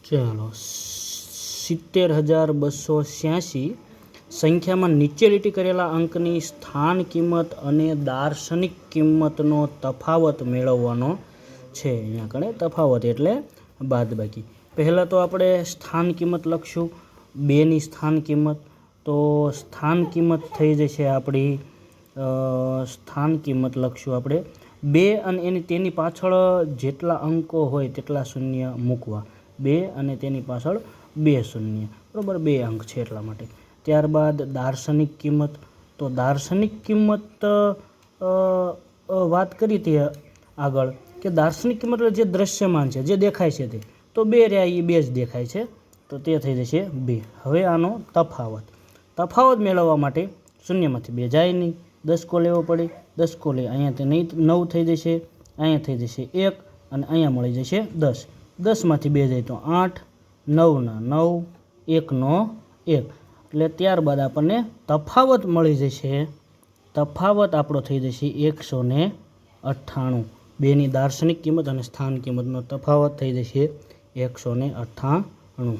ચાલો 70,286 સંખ્યામાં નીચે લીટી કરેલા અંકની સ્થાન કિંમત અને દાર્શનિક કિંમતનો તફાવત મેળવવાનો છે. અહીંયા કણે તફાવત એટલે બાદબાકી. પહેલાં તો આપણે સ્થાન કિંમત લખશું, 2ની સ્થાન કિંમત. તો સ્થાન કિંમત થઈ જશે આપણી, સ્થાન કિંમત લખશું આપણે 2 અને તેની પાછળ જેટલા અંકો હોય તેટલા શૂન્ય મૂકવા. 2 અને તેની પાછળ 2 શૂન્ય, બરાબર, 2 અંક છે એટલા માટે. ત્યારબાદ દાર્શનિક કિંમત. તો દાર્શનિક કિંમત વાત કરી હતી આગળ કે દાર્શનિક કિંમત જે દ્રશ્યમાન છે, જે દેખાય છે તે. તો 2 રહ્યા એ 2 જ દેખાય છે, તો તે થઈ જશે 2. હવે આનો તફાવત મેળવવા માટે શૂન્યમાંથી 2 જાય નહીં, 10 કો લેવો પડે. 10 કો લે, અહીંયા તે નહીં 9 થઈ જશે, અહીંયા થઈ જશે 1 અને અહીંયા મળી જશે 10. 10માંથી 2 જાય તો 8, 9ના 9, 1નો 1. એટલે ત્યારબાદ આપણને તફાવત મળી જશે. તફાવત આપણો થઈ જશે 198. 2ની દાર્શનિક કિંમત અને સ્થાન કિંમતનો તફાવત થઈ જશે 198.